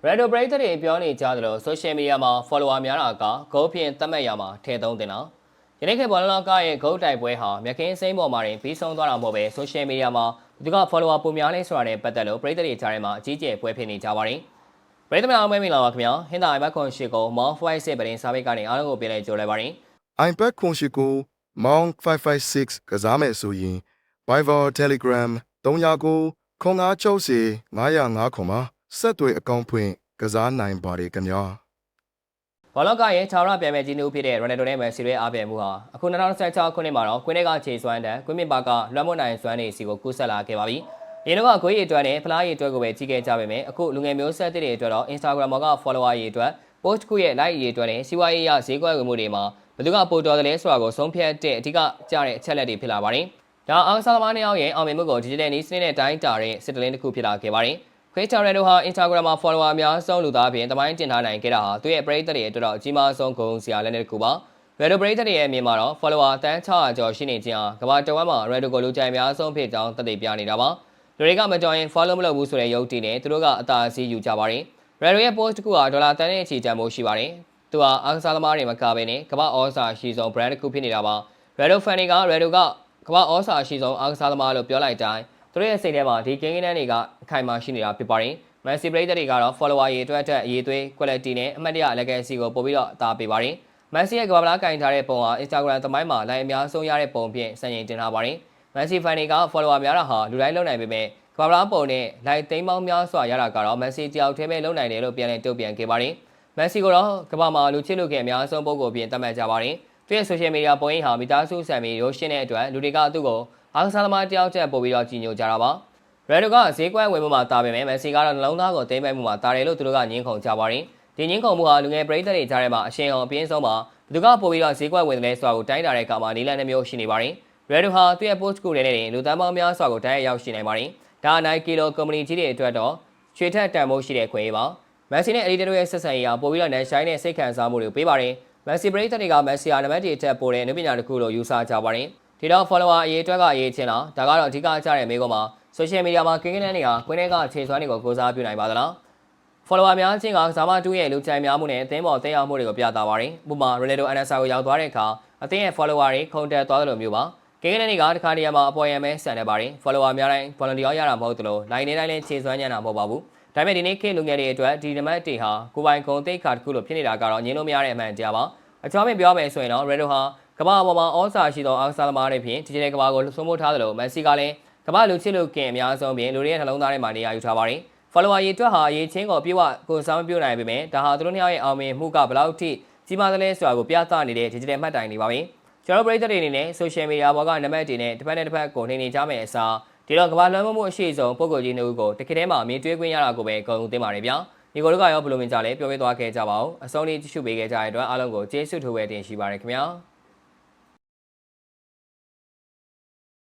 Redo Break တွေပြောနေကြသလို social media မှာ follower များတာက goal ဖြင့်သတ်မှတ်ရမှာထည့်သုံးတင်တာ။ယနေ့ခေတ်ဘောလုံးလောကရဲ့ goal တိုက်ပွဲဟာမြကင်းစိမ်းပေါ်မှာတင်ပြီးဆုံးသွားတာမဟုတ်ပဲ social media မှာဒီက follower ပုံများလဲဆိုတာနဲ့ပတ်သက်လို့ပရိသတ်တွေကြားထဲမှာအကြီးကျယ်ပွဲဖြစ်နေကြပါတယ်။ပရိသတ်များမင်္ဂလာပါခင်ဗျာ။ဟင်္သာအိုင်ဘက်ခွန်ရှိကို Mount 56ပရင်စာပေကနေအားလုံးကိုပြန်လည်ကြိုလဲပါတယ်။ iPad ခွန်ရှိကို Mount 556ကစားမယ်ဆိုရင် Viber Telegram 399ခွန်အားချုပ်စီ905ခွန်မှာဆက်သွယ်အကောင့်ဖွင့်ကစားနိုင်ပါတယ်ခင်ဗျာ။ဘောလုံးကရဲ့ခြာရပြိုင်မဲ့ကြီးနှုတ်ဖြစ်တဲ့ Ronaldo နဲ့ Messi ရဲ့အားပြိုင်မှုဟာအခု2016ခုနှစ်မှာတော့ကွင်းထဲကခြေစွမ်းတဲ့ကွင်းမြင့်ပါကလွှမ်းမိုးနိုင်စွမ်းနေစီကိုကူးဆက်လာခဲ့ပါပြီ။ရင်းတော့ဂွေးရီအတွက်နဲ့ဖလားရီအတွက်ကိုပဲကြီးခဲ့ကြပေမဲ့အခုလူငယ်မျိုးဆက်တွေအတွက်တော့ Instagram ပေါ်က follower ရီအတွက် post ခုရဲ့ like ရီအတွက်နဲ့စီးပွားရေးရဈေးကွက်ဝင်မှုတွေမှာဘယ်သူကပိုတော်တယ်လဲဆိုတာကိုဆုံးဖြတ်တဲ့အဓိကကျတဲ့အချက်လက်တွေဖြစ်လာပါတယ်။ဒါအားကစားသမားနှစ်ယောက်ရဲ့အောင်မြင်မှုကို digital နည်းစနစ်နဲ့တိုင်းတာတဲ့စစ်တလင်းတစ်ခုဖြစ်လာခဲ့ပါတယ်။ Cristiano Ronaldo ဟာ Instagram မှာ follower အများဆုံးလူသားပြင်တမိုင်းတင်ထားနိုင်ခဲ့တာဟာသူ့ရဲ့ပရိသတ်တွေအတွက်တော့အကြီးမားဆုံးဂုဏ်စရာလက်နက်တစ်ခုပါ။ Ronaldo ပရိသတ်တွေရဲ့အမြင်မှာတော့ follower တန်း600ကျော်ရှိနေခြင်းဟာကမ္ဘာတဝန်းမှာ Ronaldo ကိုလူကြိုက်အများဆုံးဖြစ်ကြောင်းသက်သေပြနေတာပါ။လူတွေကမကြော်ရင် follow မလုပ်ဘူးဆိုတဲ့ယုတ်တီနဲ့သူတို့ကအသာစီးယူကြပါတယ်။ Ronaldo ရဲ့ post တစ်ခုဟာဒေါ်လာတန်းနဲ့ချီတန်ဖိုးရှိပါတယ်။သူဟာအားကစားသမားတွေမကဘဲနဲ့ကမ္ဘာဩဇာရှိဆုံး brand တစ်ခုဖြစ်နေတာပါ။ Ronaldo fan တွေက Ronaldo ကကမ္ဘာဩဇာရှိဆုံးအားကစားသမားလို့ပြောလိုက်တိုင်းသူတို့ရဲ့စိတ်ထဲမှာဒီကင်းကင်းတန်းတွေကအခိုင်အမာရှိနေတာဖြစ်ပါတယ်။ Messi ပရိသတ်တွေကတော့ follower ရေအတွက်အရေးသွေး quality နဲ့အမှတ်တရ legacy ကိုပို့ပြီးတော့အသာပေးပါတယ်။ Messi ရဲ့ကမ္ဘာပလားကင်ထားတဲ့ပုံဟာ Instagram သမိုင်းမှာ like အများဆုံးရတဲ့ပုံဖြင့်စံချိန်တင်ထားပါတယ်။ Messi fan တွေက follower များတာဟာလူတိုင်းလုံနိုင်ပေမဲ့ကမ္ဘာပလားပုံနဲ့ like သိန်းပေါင်းများစွာရတာကတော့ Messi တယောက်တည်းပဲလုံနိုင်တယ်လို့ပြန်လည်တုံ့ပြန်ခဲ့ပါတယ်။ Messi ကိုတော့ကမ္ဘာမှာလူချစ်လူခင်အများဆုံးပုံကိုပြင်သတ်မှတ်ကြပါတယ်။သူရဲ့ social media ပုံရိပ်ဟာမိသားစုဆံမီရိုးရှင်းတဲ့အတွက်လူတွေကသူ့ကိုအားကစားသမားတယောက်ချက်ပို့ပြီးတော့ကြည်ညိုကြတာပါ။ Ronaldo ကဈေးကွက်ဝင်မှုမှာတာပေမဲ့ Messi ကတော့နှလုံးသားကိုသိမ်းပိုက်မှုမှာတာတယ်လို့သူတို့ကညင်းခုန်ကြပါတယ်။ဒီညင်းခုန်မှုဟာလူငယ်ပရိသတ်တွေကြားထဲမှာအရှင်အောင်အပြင်းဆုံးမှာဘသူကပို့ပြီးတော့ဈေးကွက်ဝင်တယ်လဲဆိုတာကိုတိုင်းတာတဲ့အခါမှာနီလန်နှမျိုးရှိနေပါတယ်။ Ronaldo ဟာသူ့ရဲ့ post ကိုလည်းလူသန်းပေါင်းများစွာကိုတိုက်ရိုက်ရောက်ရှိနိုင်ပါတယ်။ဒါ Nike လို company ကြီးတွေအတွက်တော့ရွှေထက်တန်ဖိုးရှိတဲ့ခွင့်ရေးပါ။ Messi နဲ့ Editor တို့ရဲ့ဆက်ဆံရေးဟာပို့ပြီးတော့နန်ရှိုင်းတဲ့စိတ်ခံစားမှုတွေကိုပေးပါတယ်။ Messi ပရိသတ်တွေက Messi ဟာနံပါတ်1ထက်ပိုတဲ့နည်းပညာတစ်ခုလို့ယူဆကြပါတယ်။ဒီတော့ follower အရေးအတွက်ကအရေးချင်းလားဒါကတော့အဓိကကျတဲ့မိကုံးမှာ social media မှာကင်းကင်းတန်းတွေကကွင်းထဲကခြေစွမ်းတွေကိုကိုစားပြုနိုင်ပါသလား။ follower များချင်းကကစားမတူရဲ့လူကြိုက်များမှုနဲ့အသင်းပေါ်တင်ရောက်မှုတွေကိုပြသပါတယ်။ဥပမာ Ronaldo NSR ကိုရောက်သွားတဲ့အခါအသင်းရဲ့ follower တွေခုန်တက်သွားတယ်လို့မျိုးပါ။ကင်းကင်းတန်းတွေကတခါတရံမှာအပေါ်ရံမဲဆန်နေပါတယ်။ follower များတိုင်း volunteer ရတာမဟုတ်သလို line နေတိုင်းလည်းခြေစွမ်းညံ့တာမဟုတ်ပါဘူး။ဒါပေမဲ့ဒီနေ့ခေတ်လူငယ်တွေအတွက်ဒီနံပါတ်တွေဟာကိုပိုင်ဂုံသိက္ခာတစ်ခုလိုဖြစ်နေတာကတော့ငြင်းလို့မရတဲ့အမှန်တရားပါ။အချောင်းပင်ပြောမယ်ဆိုရင်တော့ Ronaldo ဟာကမ္ဘာပေါ်မှာဩဇာရှိသောအားကစားသမားတွေဖြင့်ဒီဂျစ်တယ်ကမ္ဘာကိုစိုးမိုးထားသလို Messi ကလည်းကမ္ဘာလူချစ်လူခင်အများဆုံးဖြင့်လူတွေရဲ့နှလုံးသားထဲမှာနေရာယူထားပါတယ်။ follower ရေတွက်ဟာအရေးချင်းကိုပြေဝကိုစားမပြုနိုင်ပေမဲ့ဒါဟာသူတို့နှစ်ယောက်ရဲ့အောင်မြင်မှုကဘယ်လောက်ထိကြီးမားသလဲဆိုတာကိုပြသနေတဲ့ digital မှတ်တိုင်တွေပါပဲ။ကျွန်တော်ပရိသတ်တွေအနေနဲ့ social media ပေါ်ကနံပါတ်တွေနဲ့တစ်ဖက်နဲ့တစ်ဖက်ကိုနေကြမယ်အစားဒီတော့ကမ္ဘာလွှမ်းမိုးမှုအရှိဆုံးပုံကိုကြီးနှစ်ဦးကိုတစ်ခေတ်ထဲမှာမြင်တွေ့ခွင့်ရတာကိုပဲဂုဏ်ယူသင့်ပါတယ်ဗျာ။ဒီကိုတို့ကရောဘယ်လိုမြင်ကြလဲပြောပြသွားခဲ့ကြပါဦး။အဆုံးထိကြည့်ရှုပေးခဲ့ကြတဲ့အတွက်အားလုံးကိုကျေးဇူးထိုးပဲတင်ရှိပါတယ်ခင်ဗျာ။